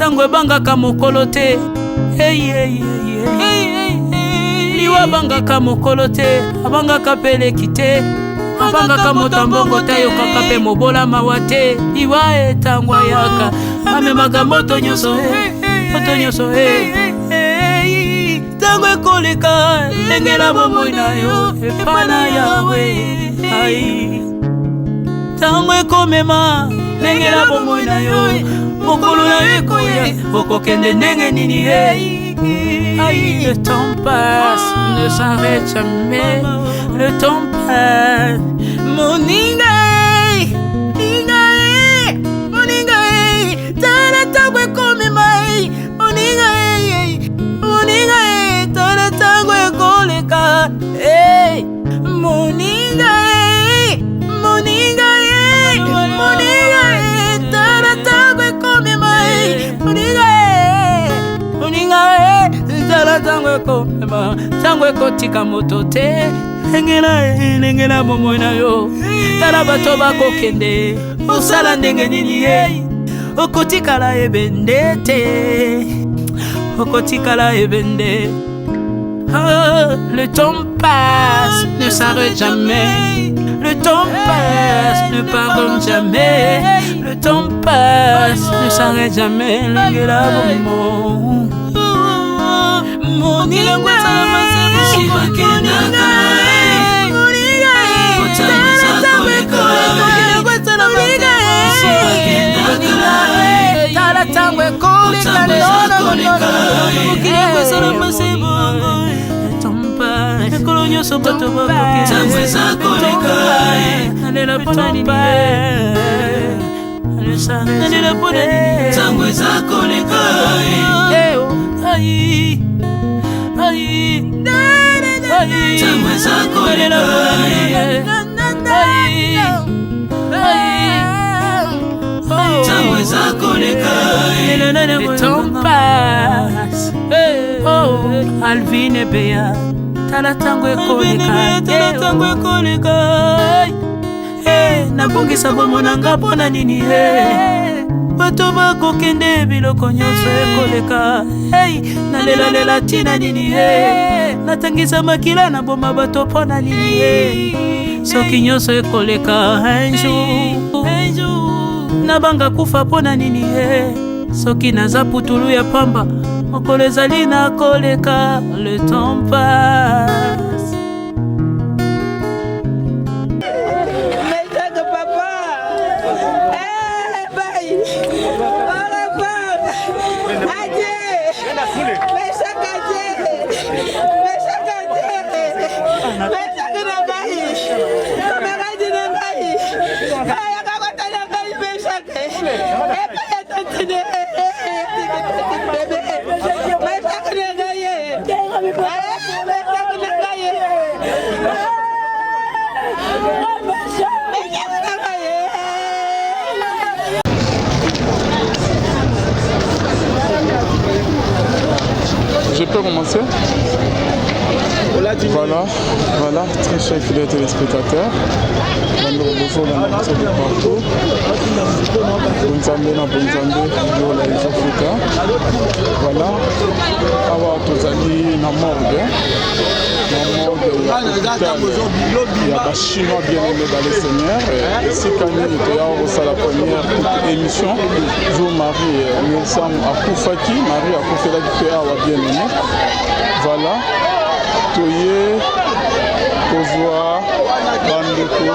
Tango bangaka mokolo te. Liwa bangaka mokolo te. Abangaka peleki te. Abangaka motambongo tayo kaka pe mobola mawate. Liwa etangwa yaka. Amemaga moto nyoso moto nyoso Tango ekoleka engela bomoi na yo epana yawe. Tango ekomema engela bomoi na yo mokolo na yo ekoya okokende ndenge nini. Le temps passe, ne s'arrête jamais. Le temps passe. Moninga moninga tala tango ekomema. Moninga tala tango ekoleka. Moninga tala tango ekomema. Moninga tala tango ekomema. Tango ekotika moto te. Engela bomoi na yo. Tala bato bakokende osala ndenge nini. Okotikala ebende te. Okotikala ebende. Le temps passe, ne s'arrête jamais. Le temps passe, ne pardonne jamais. Le temps passe, ne s'arrête jamais. Engela bomoi. Moninga tala tango ekoleka. Ekolo nyonso bato bakokenalela mpona nini. Nalela mpona nini. Tango ezakoleka. Tango ezakoleka. Le temps passe. Alvin et Béa. Tala tango ekoleka. Nabongisa bomonanga mpona nini. Bato bakokende biloko nyonso ekoleka. Nalela tina nini. Natangisa makila na boma bato mpona nini. Soki nyonso ekoleka. Un jour nabanga kufa mpona nini. Soki naza putulu ya pamba mokolo ezali nakoleka. Le temps passe. Je peux commencer? Voilà, très chers fidèles téléspectateurs. Nous retrouvons dans la de partout. Bonzambe na Bonzambe, Yola et Africa. Voilà, awa tozali na morgue. Il y a des Chinois bien aimés dans les seigneurs. Ici, quand il était à la première émission, Jo Marie, nous sommes à Koufaki, Marie a Koufela qui fait à bien aimé. Voilà, Toye, Kozoa, Bandeko,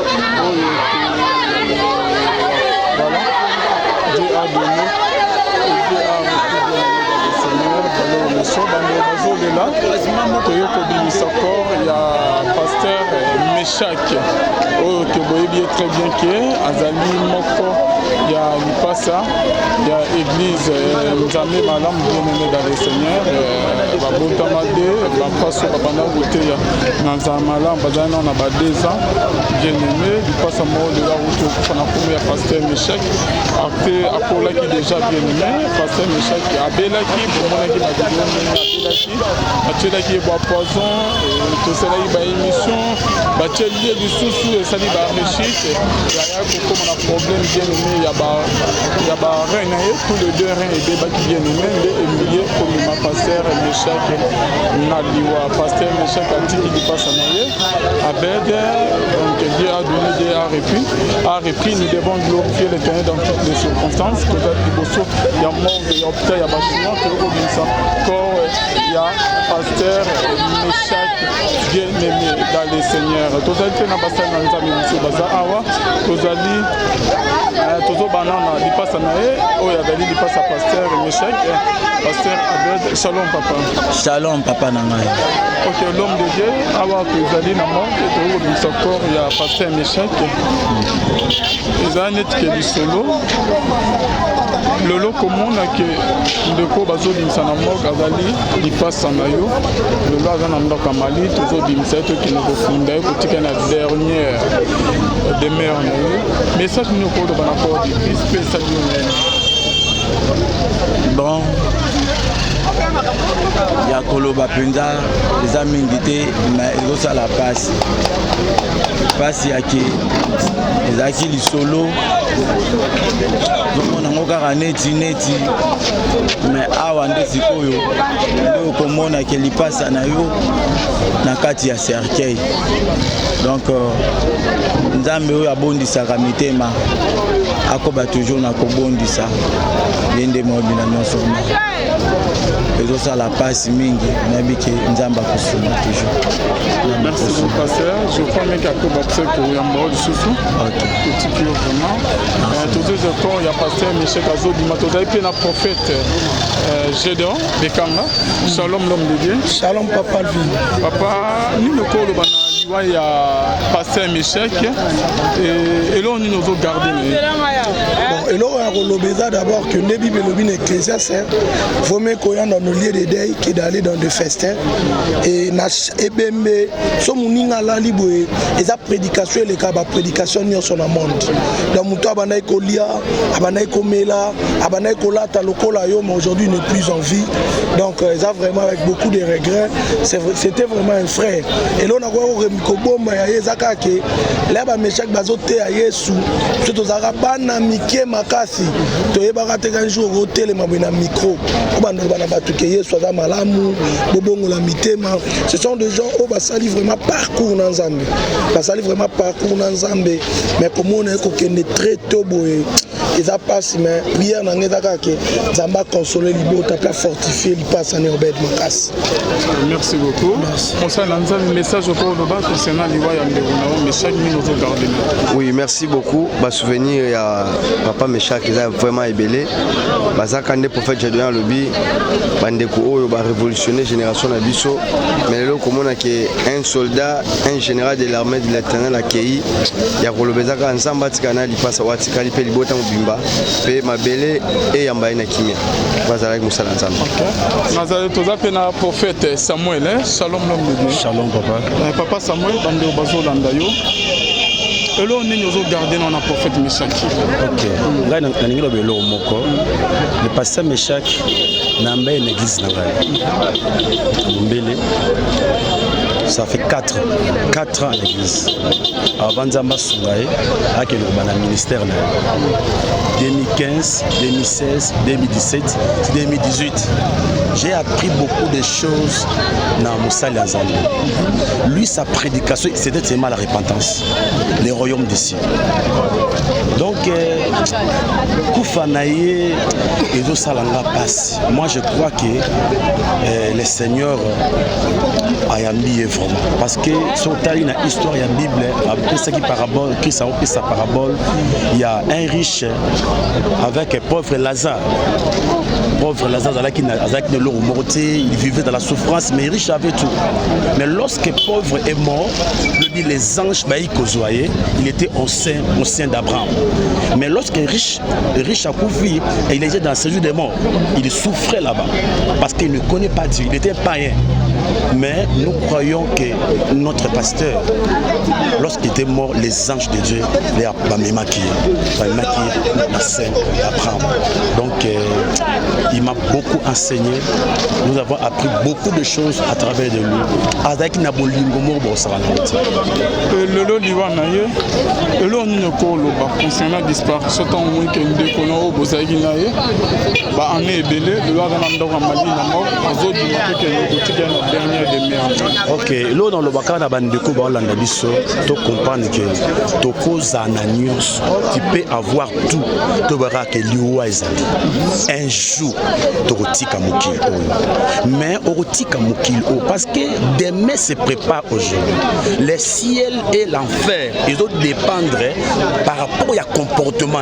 voilà, Dieu a donné, Dieu a reçu le Seigneur, alors le soir, dans le de là, Toye Kobimisa Kor, il y a pasteur Meshak, que vous voyez très bien que Azali Moko, il y a Lipasa, il y a l'église Nzambe Malam bien aimé dans le Seigneur, Babotamade, Bapasso Babana Bouteya, Nzambe Malam, Bazana on a 2 ans, bien aimé, Lipasa Moro de la route pour la première pasteur Meshak, après Akola qui déjà bien aimé, pasteur Meshak, Abela qui, Bomona qui m'a dit, Abela qui, boit poison, tout cela il y a émission, batelier du sous et sali ba réussite ya comme on a problème bien aimé ya ba rein tous les deux reins et débat qui bien aimé et comme ma pasteur Meshak na liwa pasteur Meshak atiki di passe na Abed donc Dieu a donné Dieu a repris nous devons glorifier l'Éternel dans toutes les circonstances que il y a mort il y a hôpital il y a bâtiment il y a pasteur Meshak bien aimé dans les seigneurs tozali na pasteur na nzambe biso baza awa tozali tozo banana lipasa na ye oyo azali lipasa pasteur Meshak pasteur Abed shalom papa na ngai ok l'homme de Dieu awa tozali na mort et tozobimisa corps ya pasteur Meshak ezali neti ke lisolo lolo komona ke ndeko bazobimisa na mort azali lipasa na yo lolo aza na ndako ya Mali tozobimisa ye tokende kofunda ye kotika na dernière demeure na ye message nini okoloba na corps de Christ mpe esali yo nini bon ya koloba mpenza eza mingi te mais ezosala pasi yake ezalaki lisolo zomona yango kaka neti mais awa nde sikoyo nde okomona ke lipasa na yo na kati ya cercueil donc nzambe oyo abondisaka mitema akoba toujours na kobondisa ye nde mobina nyonso ezosala pasi mingi nayebi ke nzambe akosuma toujours. Merci beaucoup pasteur je crois même qu'akoba pseko yamba oyo lisusu totiki yo vraiment tozoza corps ya pasteur Meshak azobima tozali mpe na prophète Gédéon Bekanga shalom l'homme de Dieu shalom papa Alvin papa nini okoloba na liwa ya pasteur Meshak eloko nini ozogarde na ye bon eloko ya koloba eza d'abord que nde bible elobi na ecclésiaste vaut mieux koya dans nos lieux de deuil que d'aller dans des festins et na ebembe so moninga alali boye eza prédication eleka baprédication nyonso na monde donc moto abandaki kolia abandaki komela abandaki kolata lokola yo mais aujourd'hui il n'est plus en vie donc eza vraiment avec beaucoup de regrets c'était vraiment un frère eloko nakoki kobomba ya ye eza kaka ke la bameshaki bazoteya yesu so tozalaka bana mike makasi toyebaka te un jour otelema boye na micro obandoloba na bato ke yesu aza malamu bobongola mitema ce sont des gens oyo basali vraiment parcours na nzambe mais komona ekokende très tôt boye eza pasi mais prière na ngai eza kaka ke nzambe akonsole libota mpe afortifie lipasa na Obed makasi. Merci beaucoup mosala na nzambe message okoloba concernant liwa ya ndeko na yo Meshak nini ozogarde. Oui merci beaucoup basouvenir ya papa Meshak eza vraiment ebele bazaka nde prophète Gédéon alobi bandeko oyo barévolutionner génération na biso mais lelo komona ke un soldat un général de l'armée de l'Éternel akei ya kolobezaka nzambe atika na lipasa watikali mpe libota mobimba mpe mabele eyamba ye na kimia bazalaki mosala nzambe. nazali toza mpe na prophète Samuel shalom l'homme de Dieu. Shalom papa Samuel bandeko bazolanda yo eloko nini ozogarde na prophète Meshak. Ok ngai nalingi loba eloko moko le pasteur Meshak na mbaye na église na ngai na Mombele ça fait 4 ans à l'église avant Nzamba Sungaye akeli kobana ministère na 2015 2016 2017 2018 j'ai appris beaucoup de choses dans Moussali Azali. Lui sa prédication c'était seulement la repentance les royaumes d'ici donc Koufanaye et Salanga passe moi je crois que le Seigneur a yambi vraiment parce que sur une histoire il y a Bible après ça qui parabole Christ a fait sa parabole il y a un riche avec un pauvre Lazare il vivait dans la souffrance mais riche avait tout mais lorsque pauvre est mort les anges il était au sein d'Abraham mais lorsque riche a couvert il était dans le séjour des morts il souffrait là-bas parce qu'il ne connaît pas Dieu il était païen Mais nous croyons que notre pasteur, lorsqu'il était mort, les anges de Dieu les ont maquillés la scène d'Abraham. Donc il m'a beaucoup enseigné. Nous avons appris beaucoup de choses à travers de lui. Avec Nabolingo Morbo Saranoti. Lolo Liwanaye, Lolo Ninokolo, concernant disparition de week-end de Kono, Bozaginaye, en Ebele, le Loi d'Andora Mali, la mort, aux autres du matin qui est notre dernière demi-heure. Ok, là dans le Bakar d'Abandeko, Balandabiso, tu comprends que tu causes un agnos, tu peux avoir tout, tu verras que un jour, tu retika Mukil. Mais au retika Mukil, parce que demain se prépare aujourd'hui. Le ciel et l'enfer, ils doivent dépendre par rapport au comportement.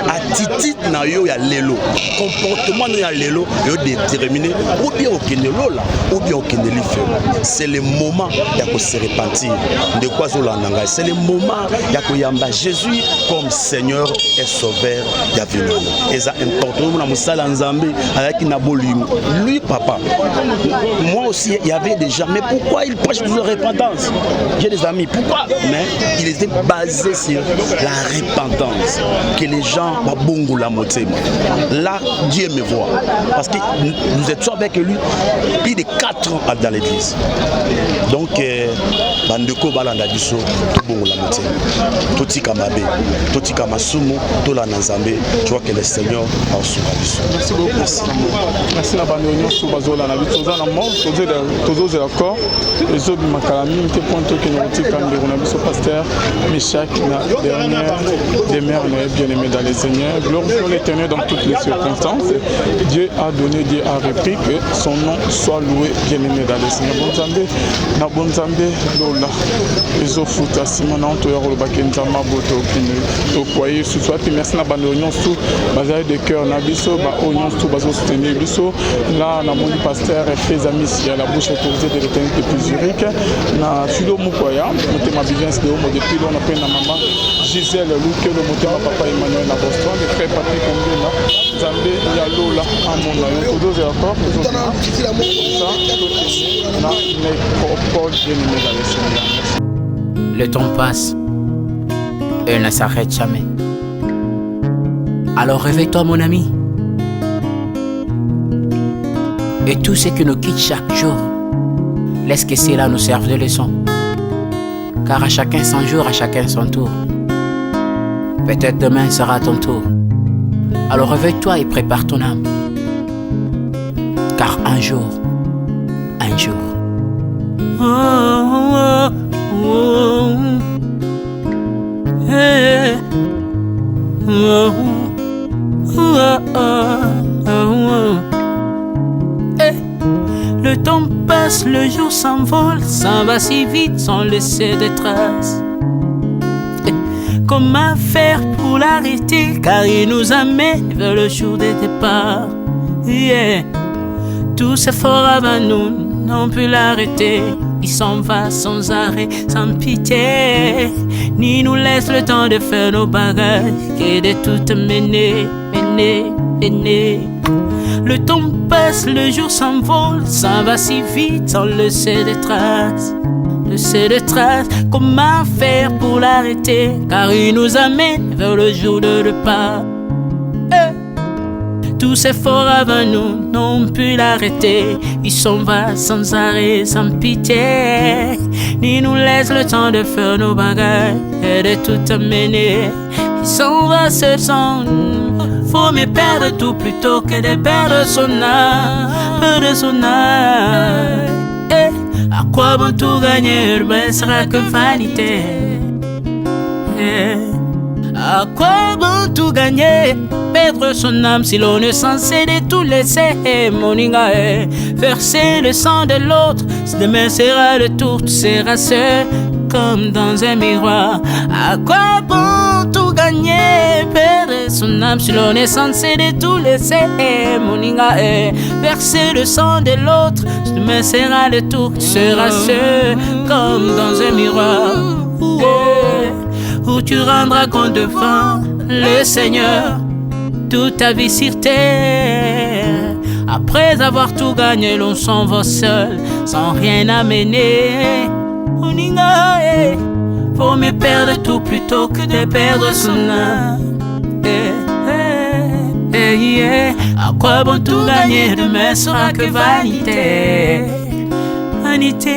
Attitude na yo ya lelo, comportement na lelo yo déterminé ou bien au kenelola ou bien au kenelifé. C'est le moment de se repentir de quoi zolananga. C'est le moment de yamba Jésus comme Seigneur et Sauveur d'Avignon. Et ça important na musala nzambe avec nabolim. Lui papa, moi aussi il y avait des gens, mais pourquoi il prêche toujours la repentance? J'ai des amis, pourquoi? Mais il était basé sur la repentance, que les gens babongo la moté. Là, Dieu me voit, parce que nous étions avec lui plus de 4 ans dans l'église. Donc, bandeko balanda biso to bongo la moté. Toti kamabe, toti kamasumu, to la nanzambe. Tu vois que le Seigneur a sauvé biso. Merci beaucoup. Merci. Merci la bande sur bazola na biso za na mort, tozo d'accord. Les autres makalami te pointo que nous tika ndero na biso pasteur Meshach na dernière demeure bien aimé dans les Seigneurs. Glorifions l'Éternel dans toutes les circonstances. Dieu a donné, Dieu a repris, que son nom soit loué, bien aimé dans les Seigneurs. Bonzambe, na bonzambe, lola, ezofuta, simona, toyaro, le bakenzama, boto, au foyer, sous soit, puis merci na bande oignon sous, bazar de cœur, na biso, ba oignon sous, bazo soutenir biso, là, na mon pasteur, fait amis, il y a la bouche autorisée de l'Éternel depuis Zurich, na Philo Mukwaya, monté ma bienvenue de homme, depuis là, on appelle na maman, Gisèle, Louke, le moté ma papa Emmanuel, na Boston, le frère Patrick Ombena, Zambé, Yalola, à mon aïe, tous deux accords, tous ça, na nécropole, bien aimé dans les Seigneurs. Le temps passe et ne s'arrête jamais. Alors réveille-toi mon ami. Et tout ce qui nous quitte chaque jour, laisse que cela nous serve de leçon. Car à chacun son jour, à chacun son tour. Peut-être demain sera ton tour. Alors réveille-toi et prépare ton âme. Car un jour, oh, oh, oh, hey, oh, oh, oh, oh. Hey. Le temps passe, le jour s'envole, s'en va si vite sans laisser de traces. Hey. Comment faire pour l'arrêter, car il nous amène vers le jour de départ. Yeah. Tout c'est fort avant nous, n'ont pu l'arrêter. Il s'en va sans arrêt, sans pitié, ni nous laisse le temps de faire nos bagages, et de tout mener. Le temps passe, le jour s'envole, s'en va si vite sans laisser de traces. Comment faire pour l'arrêter, car il nous amène vers le jour de repas. Tous ces forts avant nous n'ont pu l'arrêter. Il s'en va sans arrêt, sans pitié, ni nous laisse le temps de faire nos bagages et de tout amener. Il s'en va seul sans nous. Faut me perdre tout plutôt que de perdre son âme, à quoi bon tout gagner, ben sera que vanité. À quoi bon tout gagner, perdre son âme si l'on est censé de tout laisser. Moninga, verser le sang de l'autre, si demain sera le tour, tu seras seul comme dans un miroir. À quoi bon tout gagner, perdre son âme si l'on est censé de tout laisser. Moninga, verser le sang de l'autre, si demain sera le tour, tu seras seul comme dans un miroir. Où tu rendras compte devant le Seigneur toute ta vie sur terre. Après avoir tout gagné, l'on s'en va seul, sans rien amener. Moninga, faut me perdre tout plutôt que de perdre son âme. À quoi bon tout gagner, demain sera que vanité. Vanité,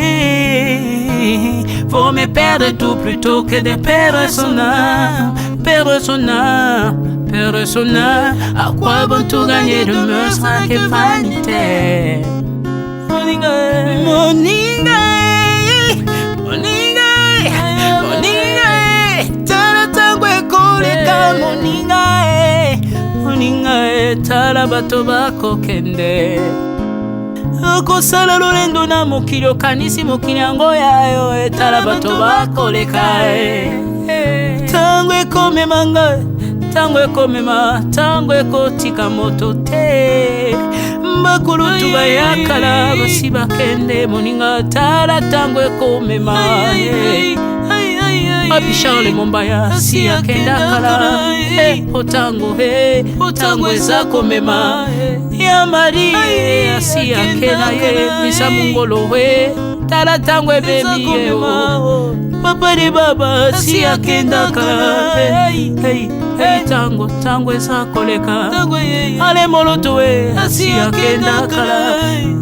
faut me perdre tout plutôt que de perdre son âme. Perdre son âme, perdre son âme. À quoi bon tout gagner, demain sera que vanité. Moninga, Moninga, Moninga, Moninga, tala tango ekoleka Moninga, Moninga, tala bato bako kende. Okosala lolendo na mokili okanisi mokili yango yayo, tala bato bako leka. Tango ekomema ngai, tango ekomema, tango ekotika moto te. Bakulutu bayakala basi bakende Moninga, tala tango ekomema. Papi Charles Mombaya si akenda kala, otango otango eza komema. Ya Mari si akenda misa mungolo tala tango ebemi papa de baba si akenda kala. Tango tango eza koleka, ale moloto si akenda kala.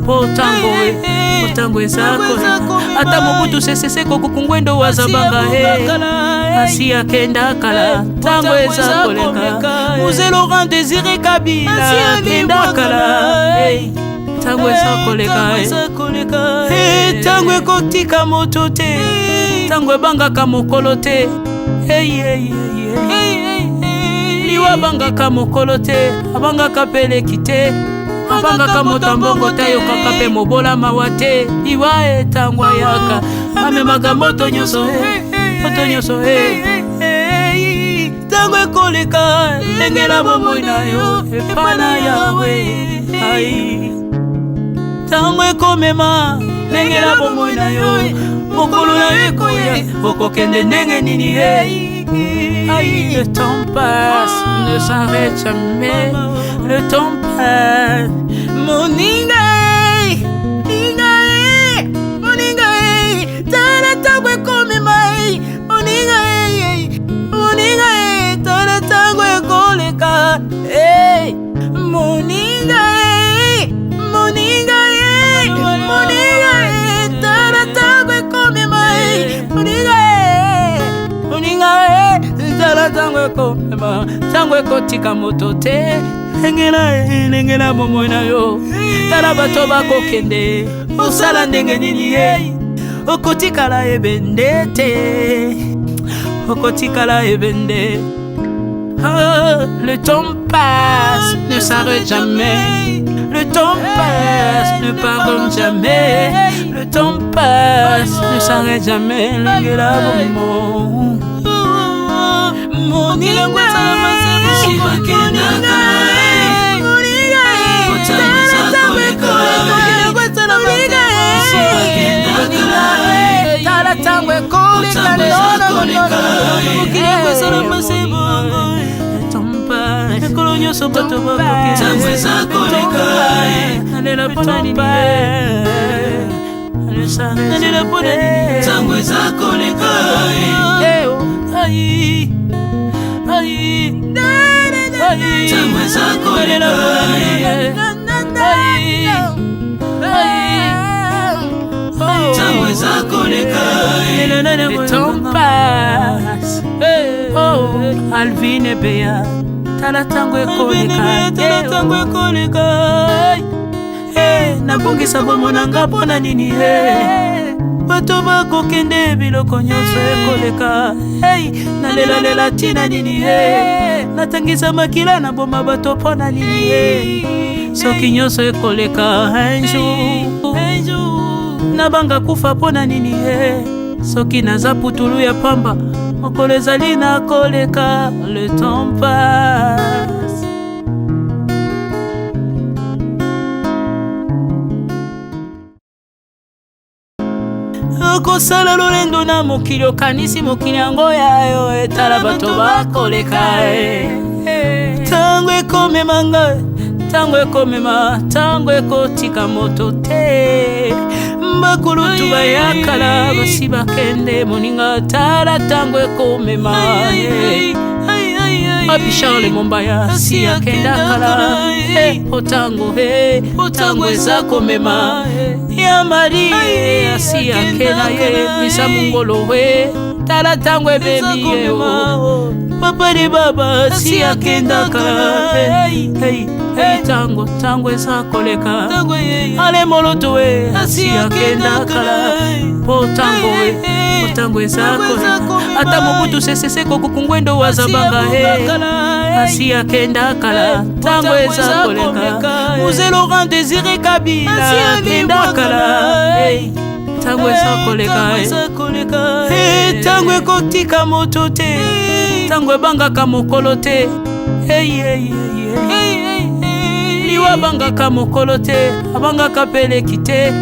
Potango potango eza koleka, ata mobutu sesese kokukungwendo wazabanga asi akenda kala. Tango eza koleka, Mzee Laurent Désiré Kabila akenda kala. Tango eza koleka, tango ekotika moto te, tango ebangaka mokolo te. Liwa bangaka mokolo te, abangaka peleki te, abangaka moto mbongo te, yokaka pe mobola mawa te. Liwa tango ayaka amemaka moto nyonso, moto nyonso. Tango ekoleka lengela bomoi na yo epana yawe. Tango ekomema lengela bomoi na yo, mokolo na yo ekoya okokende ndenge nini. Le temps passe, ne s'arrête jamais. Le temps passe. Moninga, Moninga, Moninga, tala tango ekomema. Moninga, Moninga, tala tango ekoleka. Moninga, Moninga, Moninga, tala tango ekomema. Moninga, Moninga, tala tango ekomema, tango ekotika moto te. Lengela bomoi na yo, tala bato bako kende, osala ndenge nini okotikala ebende te, okotikala ebende. Le temps passe, ne s'arrête jamais. Le temps passe, ne pardonne jamais. Le temps passe, ne s'arrête jamais. Lengela bomoi Moninga, tala tango ekoleka, ekolo nyonso bato bakokenalela mpona nalela mpona tango eza koleka. Tango eza koleka, tango eza koleka. Le temps passe. Oh, Alvin et Béa, tala tango ekoleka, tala tango ekoleka. Nabongisa bomona nga mpona nini bato bakokende biloko nyonso ekoleka. Nalela tina nini natangisa makila na boma bato mpona nini soki nyonso ekoleka. Un jour nabanga kufa mpona nini soki naza putulu ya pamba mokolo ezali na koleka. Le temps passe. Okosala lolendo na mokili okanisi mokili yango yayo, tala bato bakoleka. Tango ekomema ngai, tango ekomema tango ekotika moto te bakulu tubayakala basi bakende moninga tala tango ekomema Papi Charles Mombaya si akenda kala otango otango ezako mema ya mari si akenda ye misa mungolo tala tango ebemi papa de baba si akenda kala tango tango ezako leka ale moloto si akenda kala potango tango ezako ata mobutu sesese kokukungwendo wazabanga asi akenda kala tango ezako leka Mzee Laurent Désiré Kabila akenda kala tango ezako leka tango ekotika moto te tango ebangaka mokolo te liwa bangaka mokolo te abangaka peleki te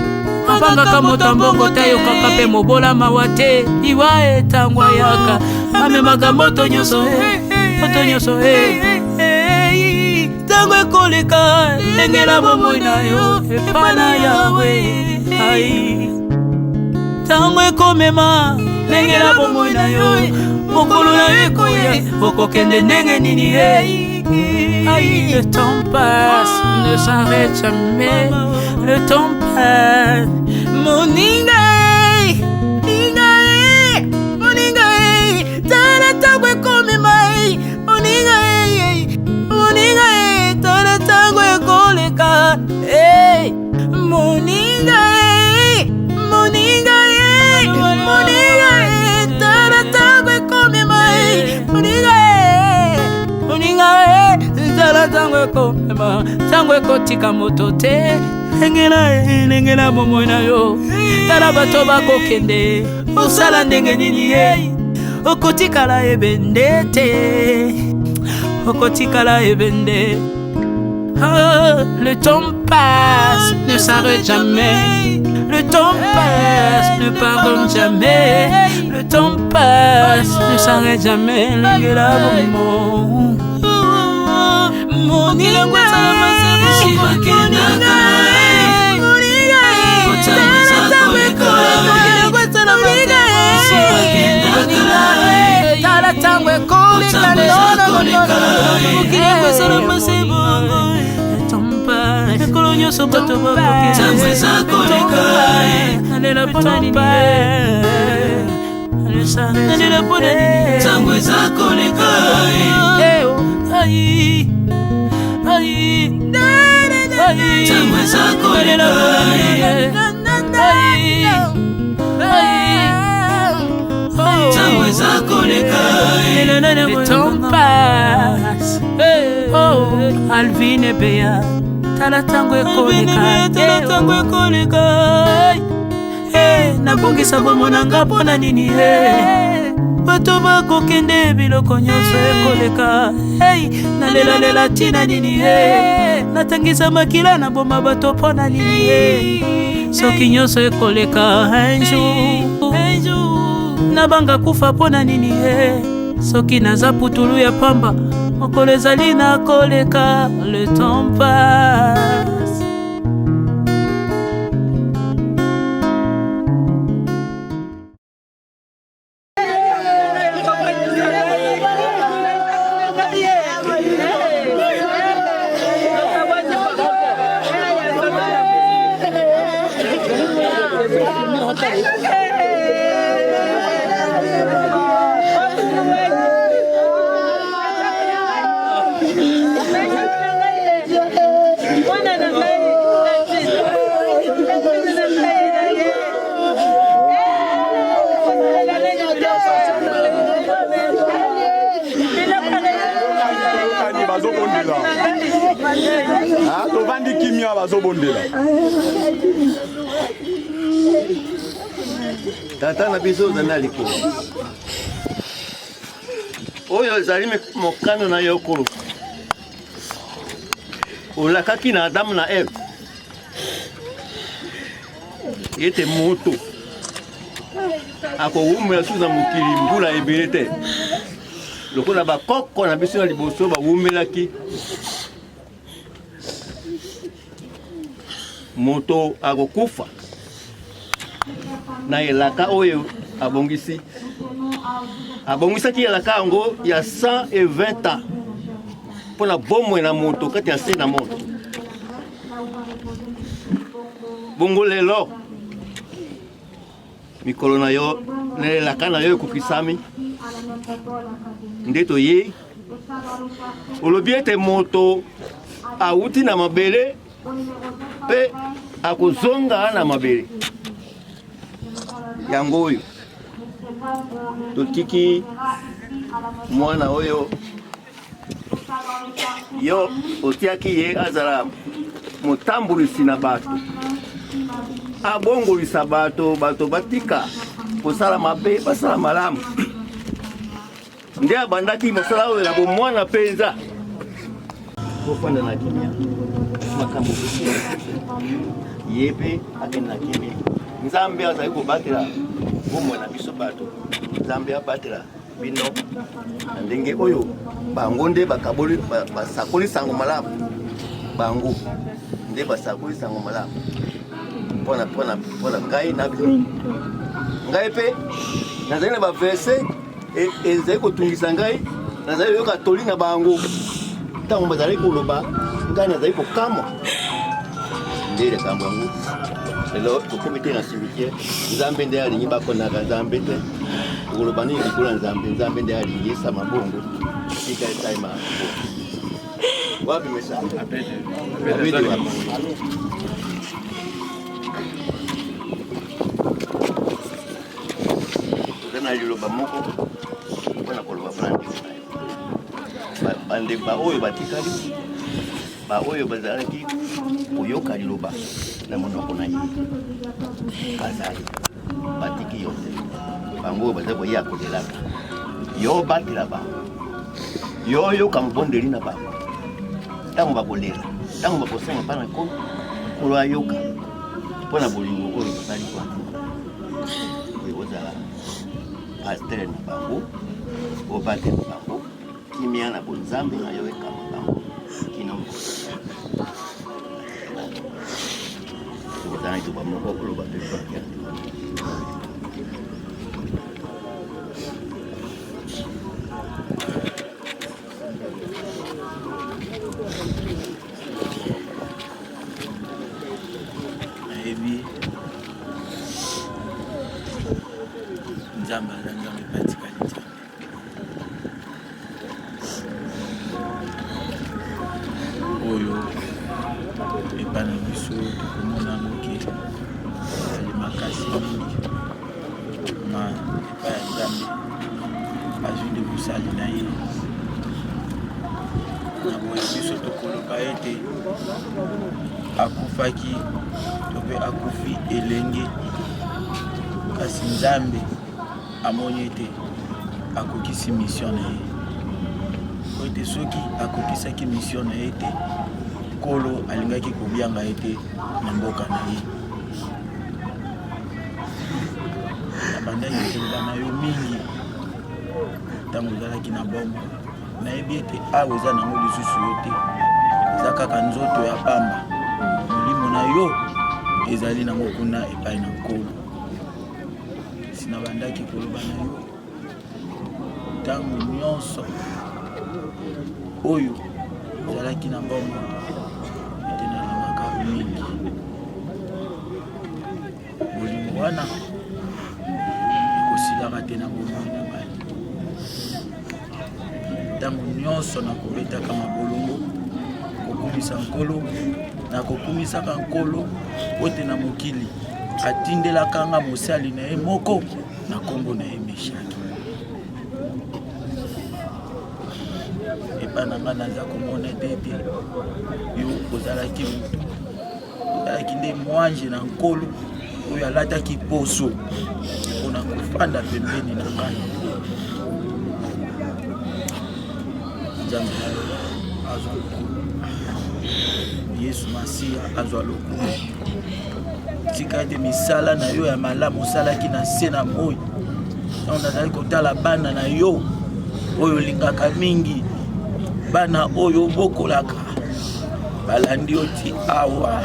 abangaka moto mbongo tayokaka pe mobola mawa te iwa etangwa yaka amemaka moto nyonso tango ekoleka lengela bomoi na yo epana yawe tango ekomema lengela bomoi na yo mokolo na yo ekoya okokende ndenge nini le temps passe, ne s'arrête jamais. Le temps passe. Moninga, moninga, tala tangwe kome mai. Moninga, tala tangwe koleka. Moninga, tala tangwe kome mai. Moninga. Tala tango ekomema tango ekotika moto te engela bomoi na yo tala bato bakokende osala ndenge nini okotikala ebende te okotikala ebende le temps passe ne s'arrête jamais le temps passe ne pardonne jamais le temps passe ne s'arrête jamais engela bomoi Moninga, si bakenda tala tango ekoleka ekolo nyonso bato bakokealela mpona alela mpona tango ezakoleka tango ezakoleka tango ezakoleka le temps passe Alvin Bea tala tango ekoleka nabongisa bomonanga mpona nini bato bakokende biloko nyonso ekoleka nalelalela ntina nini natangisa makila na boma bato mpona nini soki nyonso ekoleka un jour nabanga kufa mpona nini soki naza putulu ya pamba mokolo ezali nakoleka le temps passe tovandi kimia bazobondela tata na biso ozana likolo oyo ezali mokano na yo kolo olakaki na Adamu na Eve ete moto akowumela suza mokili mbula ebele te lokola bakoko na biso na liboso bawumelaki moto akokufa na elaka oyo abongisaki elaka yango ya 120 ans mpona bomoi na moto kati ya se na moto. Bongo lelo mikolo na yo na elaka na yo ekokisami nde toye olobi ete moto awuti na mabele mpe akozonga na mabele. Yango oyo totiki mwana oyo yo otiaki ye azala motambulisi na bato, abongolisa bato batika kosala mabe basala malamu. Nde abandaki mosala oyo na bomwana mpenza kofanda na kimia makambo ye mpe akende na kimia. Nzambe azali kobatela bomoi na biso bato, Nzambe abatela bino na ndenge oyo bango nde bakaboli basakoli sango malamu, bango nde basakoli sango malamu mpona ngai na bino. Ngai mpe nazali na baverse ezali kotungisa ngai, nazali yoka toli na bango ntango bazali koloba ngai nazali kokamwa nde likambo yango. Lelo tokomi te na cimetière, Nzambe nde alingi bakonaka Nzambe te, okoloba nini likolo ya Nzambe, Nzambe nde alingi esama bongo tika esalema bongo. Wapi mesa abete wapi tozana liloba moko mpona koloba brandisi na yo bandeko oyo batikali oyo bazalaki koyoka liloba na monoko na ye bazali batiki yo te, bango oyo bazali koya kodelaka yo batela bango, yo oyoka mobondeli na bango ntango bakolela, ntango bakosenga mpana kolo ayoka mpona bolingo oyo bozali kwa oyo ozala pastere na bango, obatela bango kimia na bonzambe na yo ekama bango kino ozala ituba moko koloba pepakia nayebi Nzambe aza Nzambe patikali Nzambe oyo epana biso tokomona moke ezali makasi mingi ma epa ya Nzambe azwi nde mosali na ye na boye biso tokoloba ete akufaki to mpe akufi elenge, kasi Nzambe amoni ete akokisi mission na ye po ete soki akokisaki mission na ye te Nkolo alingaki kobianga ete na mboka na ye abandaki koloba na yo mingi ntango ozalaki na bomba. Nayebi ete awa eza nango lisusu yo te, eza kaka nzoto ya pamba, molimo na yo ezali nango kuna epai na Nkolo. Sina bandaki koloba na yo ntango nyonso oyo ozalaki na bomba ete nalemaka mingi. Molimo wana ekosilaka te na bomoi na ngai. Ntango nyonso nakobetaka mabolongo kokumisa Nkolo, nakokumisaka Nkolo ote na mokili atindelaka nga mosali na ye moko na kombo na ye Meshaki. Epa na nga naza komona ete yo ozalaki mutu, ozalaki nde mwanje na Nkolo oyo alataki poso mpona kofanda pembeni na ngai. Nzambe azwa lokumu, Yesu Masiya azwa lokumu. Tika ete misala na yo ya malamu osalaki na se na moi, ntango nazali kotala bana na yo oyo olingaka mingi, bana oyo obokolaka balandi oti awa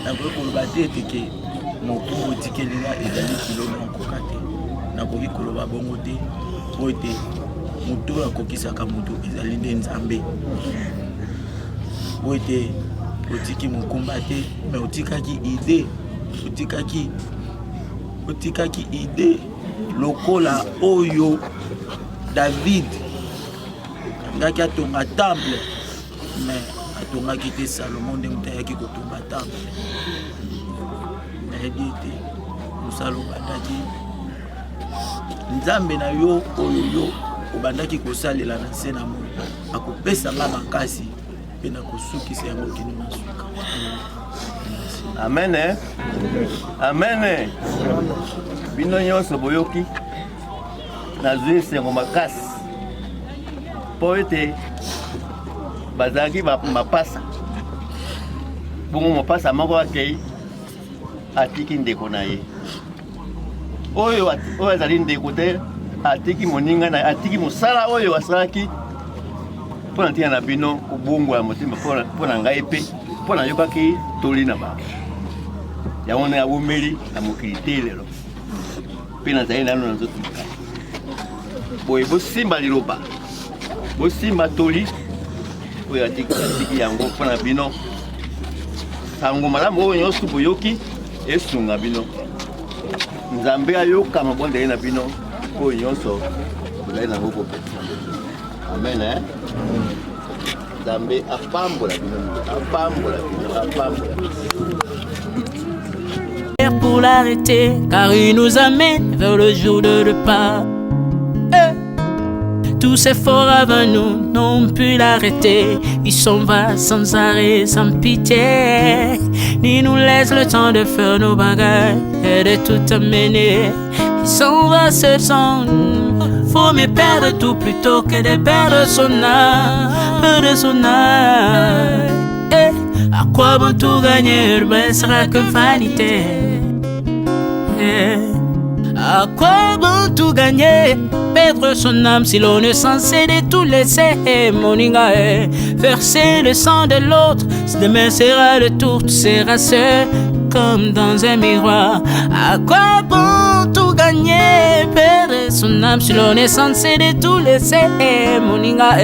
nakoki koloba te ete ke mokumu otikelinga ezali kilo moko kate nakoki koloba bongo te po ete moto oyo akokisaka moto ezali nde Nzambe po ete otiki mokumba te me otikaki ide otikaki ide lokola oyo David ngaki atonga temple mais atongaki te Salomon nde moto ayaki kotonga temple nayebi ete mosala obandaki Nzambe na yo oyo yo obandaki kosalela na nse na moi akopesanga makasi mpe na kosukisa yango kino na suka. Amen. Amen. Bino nyonso boyoki nazwi esengo makasi po ete bazalaki mapasa bongo mopasa moko akei atiki ndeko na ye oyo azali ndeko te atiki moninga na atiki mosala oyo asalaki mpo na ntina na bino kobongwa ya motema mpo na ngai mpe mpo na yokaki toli na bango yango na abomeli na mokili te lelo mpe nazali nano na nzoto makasi boye bosimba liloba bosimba toli oyo atiki yango mpo na bino sango malamu oyo nyonso boyoki esunga bino Nzambe ayoka mabonde na bino oyo nyonso bozali nango kopesa. Amen. Nzambe apambola bino Pour l'arrêter, car il nous amène vers le jour de repas. Tous ces forts avant nous n'ont pu l'arrêter. Il s'en va sans arrêt, sans pitié, ni nous laisse le temps de faire nos bagages et de tout amener. Il s'en va seul sans nous. Faut mieux perdre tout plutôt que de perdre son âme, perdre son âme. À quoi bon tout gagner, ne sera que vanité. À quoi bon tout gagner, perdre son âme si l'on est censé de tout laisser. Moninga, verser le sang de l'autre, demain sera le tour, tu seras seul comme dans un miroir. À quoi bon tout gagner, perdre son âme si l'on est censé de tout laisser. Moninga,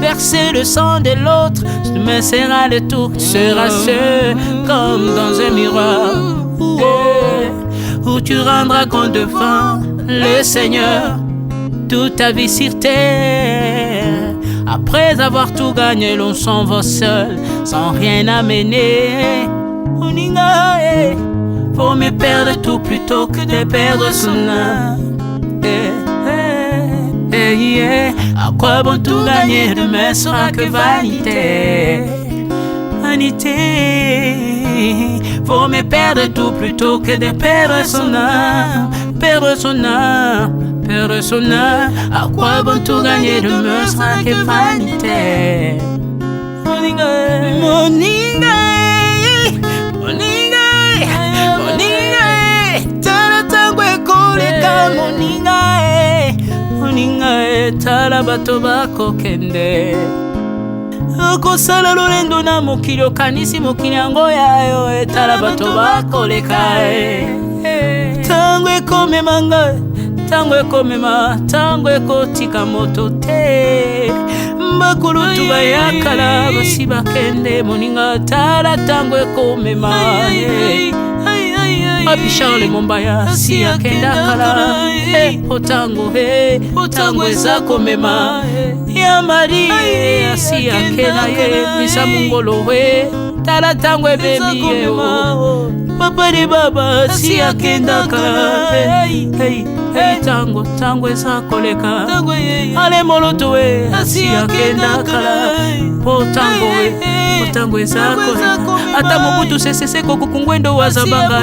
verser le sang de l'autre, demain sera le tour, tu seras seul comme dans un miroir. Où tu rendras compte devant le Seigneur toute ta vie sur terre. Après avoir tout gagné, l'on s'en va seul, sans rien amener. Faut mieux perdre tout plutôt que de perdre son âme. À quoi bon tout gagner, demain sera que vanité. Faut mieux perdre tout plutôt que de perdre son âme. Perdre son âme, perdre son âme. À quoi bon tout gagner, demain sera que vanité. Moninga, Moninga, Moninga, Moninga, tala tangwe koleka. Moninga, Moninga, tala bato bako kende. Kosala lolendo na mokili okanisi mokili yango yayo etala bato bakoleka. Tango ekomema ngai, tango ekomema, tango ekotika moto te. Bakulutu bayakala basi bakende. Moninga tala tango ekomema. Papi Charles Mombaya si akenda kala. Otango eza komema. Ya Marie si akenda ye misa mungolo we. Tala tango ebebi ye o. Papa de baba si akenda kala. Tango eza koleka. Ale moloto we si akenda kala. Tango eza koleka. Ata mobutu sesese kokukungwendo wazabanga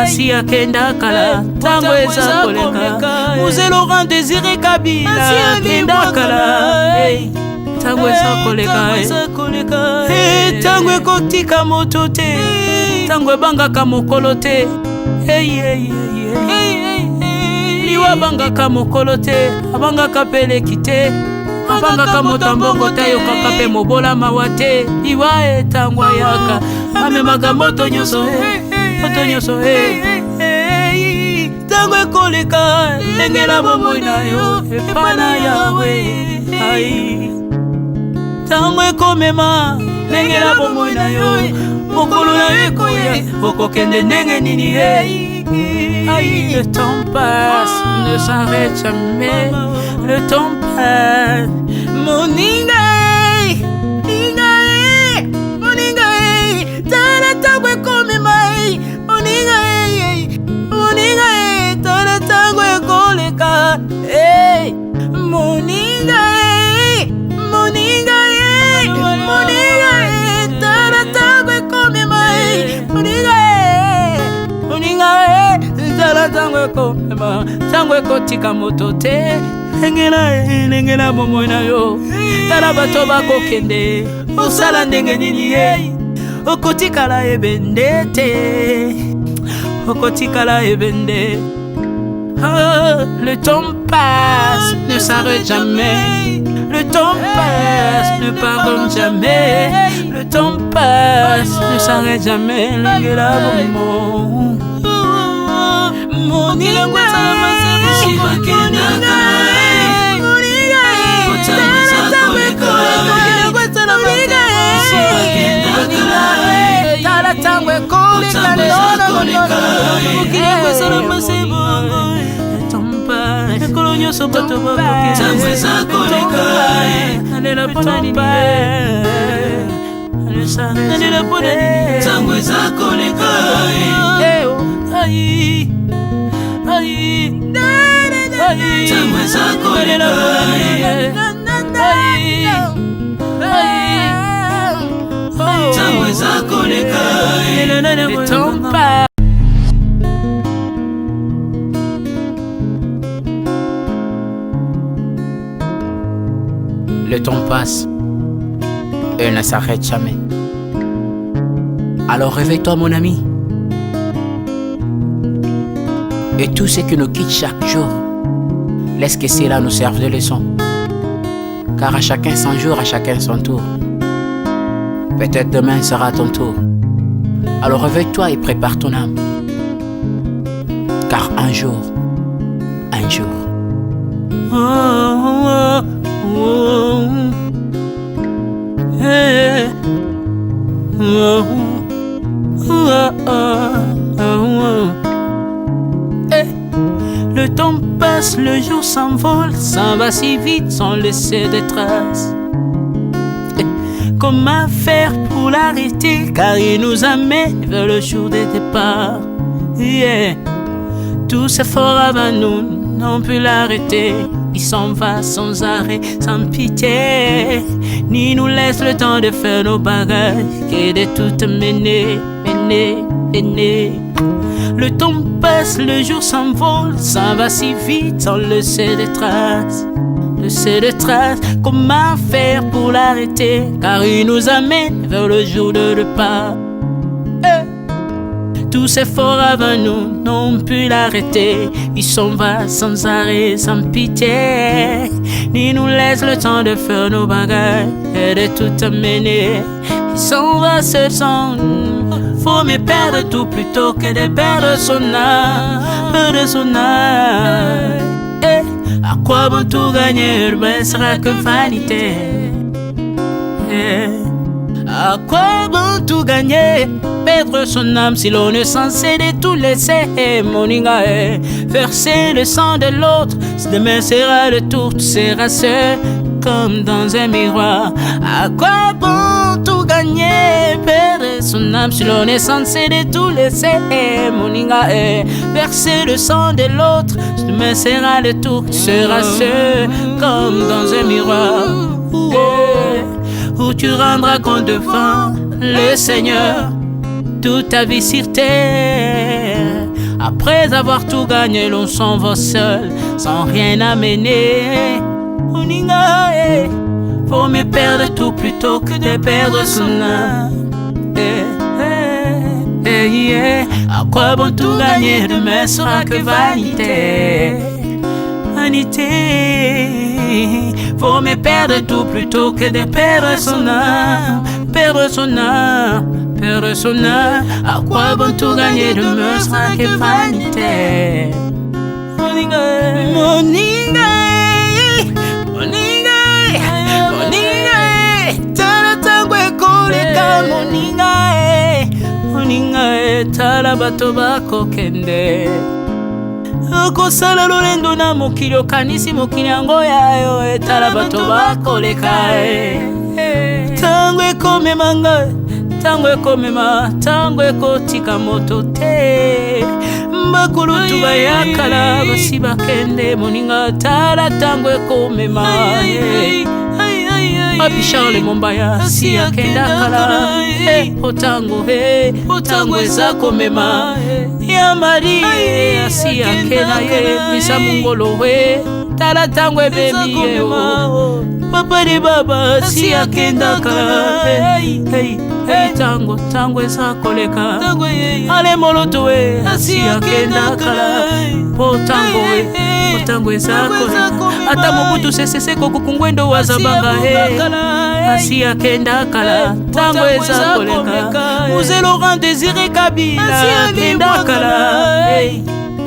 asi akenda kala. Tango eza koleka. Mzee Laurent Désiré Kabila akenda kala. Tango eza koleka. Tango ekotika moto te, tango ebangaka mokolo te. Liwa bangaka mokolo te, abangaka peleki te. Abangaka moto mbongo te, yokaka pe mobola mawa te. Liwa tango yaka. amemaka moto nyonso ntango ekoleka ndenge na bomoi na yo epai na yawe ntango ekomema ndenge na bomoi na yo mokolo na yo ekoya okokende ndenge nini le temps passe ne s'arrête jamais le temps passe moninga tala tango ekomema moninga tala tango ekoleka moninga tala tango ekomema moninga tala tango ekomema tango ekotika moto te ndenge na bomoi na yo tala bato bakokende osala ndenge nini okotikala ebende te okotikala ebende. Le temps passe, ne s'arrête jamais. Le temps passe, ne pardonne jamais. Le temps passe, ne s'arrête jamais. Le temps passe et ne s'arrête jamais. Alors réveille-toi mon ami. Et tout ce qui nous quitte chaque jour, laisse que cela nous serve de leçon. Car à chacun son jour, à chacun son tour. Peut-être demain sera ton tour. Alors réveille-toi et prépare ton âme. Car un jour, le temps passe, le jour s'envole, s'en va si vite sans laisser de traces. Comment faire pour l'arrêter, car il nous amène vers le jour de départ. Tous ces forts avant nous n'ont pu l'arrêter. Il s'en va sans arrêt, sans pitié, ni nous laisse le temps de faire nos bagages, que de tout mener. Le temps passe, le jour s'envole, s'en va si vite sans laisser de traces. Comment faire pour l'arrêter, car il nous amène vers le jour de repas. Tous ces forts avant nous n'ont pu l'arrêter. Il s'en va sans arrêt, sans pitié, ni nous laisse le temps de faire nos bagages et de tout amener. Il s'en va seul sans nous. Faut me perdre tout plutôt que de perdre son âme, À quoi bon tout gagner, mais sera que vanité. À quoi bon tout gagner, perdre son âme si l'on est censé de tout laisser. Moninga, verser le sang de l'autre, demain sera le tour, tu seras seul comme dans un miroir. À quoi bon tout gagner, perdre son âme si l'on est censé de tout laisser. Moninga, verser le sang de l'autre, demain sera le tour, tu seras seul comme dans un miroir. Où tu rendras compte devant le Seigneur toute ta vie sur terre. Après avoir tout gagné, l'on s'en va seul, sans rien amener. Moninga, faut mieux perdre tout plutôt que de perdre son âme. À quoi bon tout gagner, demain sera que vanité. Faut me perdre tout plutôt que de perdre son âme, perdre son âme, personnel. À quoi bon tout gagner de me sera que vanité. Moninga, Moninga, Moninga, Moninga, tala tangwe koleka Moninga, Moninga, tala bato bako kende. Kosala lolendo na mokili okanisi mokili yango yayo etala bato bakoleka tango ekomema ngai tango ekomema tango ekotika moto te bakulutu bayakala basi bakende moninga tala tango ekomema Papi Charles Mombaya si akenda kala otango eza komema ya mari si akena ye misa mungolo we tala tango ebemi ye papa de baba si akenda kala tango eza koleka ale moloto we si akenda kala tango eza koleka ata mobutu sesese kokukungwendo wazabanga asi akenda kala tango eza koleka Mzee Laurent Désiré Kabila akenda kala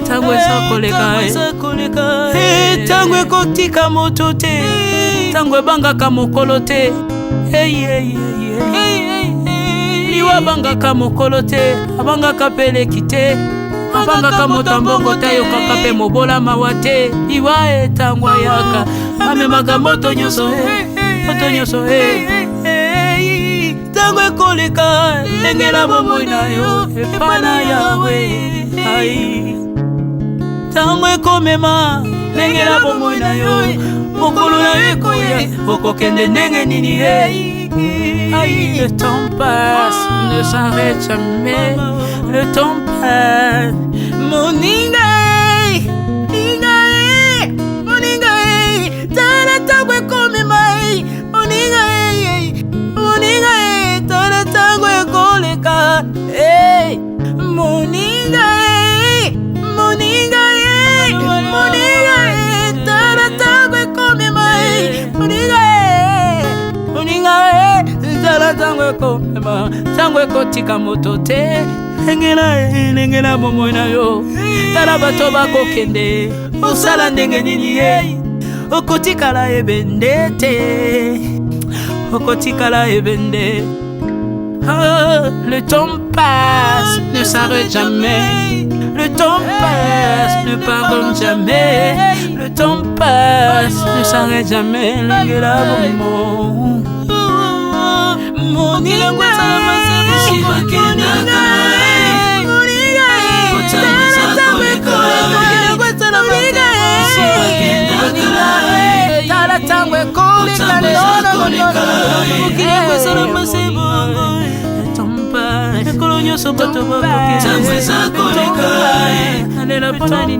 tango eza koleka tango ekotika moto te tango ebangaka mokolo te liwa abangaka mokolo te abangaka peleki te abangaka motambongo te ayokaka mpe mobola mawa te liwa etango ayaka amemaka moto nyonso tango ekoleka engela bomoi na yo epana yawe tango ekomema engela bomoi na yo mokolo na yo ekoya okokende ndenge nini le temps passe ne s'arrête jamais le temps passe Moninga Moninga tala tango ekomema Moninga tala tango ekoleka Moninga tala tango ekomema Moninga tala tango ekomema tango ekotika moto te engela bomoi na yo tala bato bakokende osala ndenge nini okotikala ebende te okotikala ebende le temps passe ne s'arrête jamais le temps passe ne pardonne jamais le temps passe ne s'arrête jamais engela bomoi Moninga tala tango ekoleka ekolo nyonso bato bakokenalela mpona nini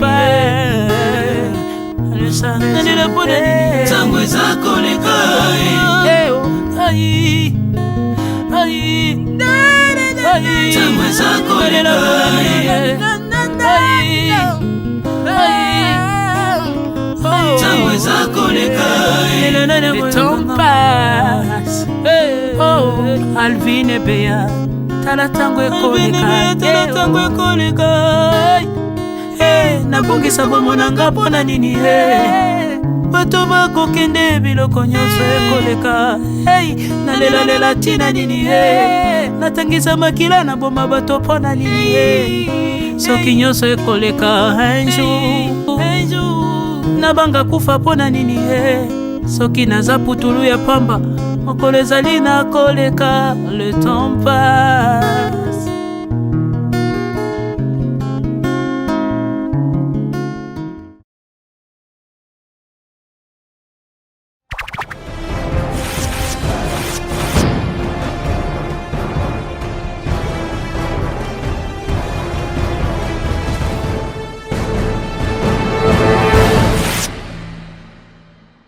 nalela mpona nini tango eza koleka tango eza koleka tango eza koleka le temps passe Alvin Ebeya tala tango ekoleka nabongisa bomonanga mpona nini bato bakokende biloko nyonso ekoleka nalelalela ntina nini natangisa makila na boma bato mpona nini soki nyonso ekoleka un jour nabanga kufa mpona nini soki naza putulu ya pamba mokolo ezali na koleka le temps passe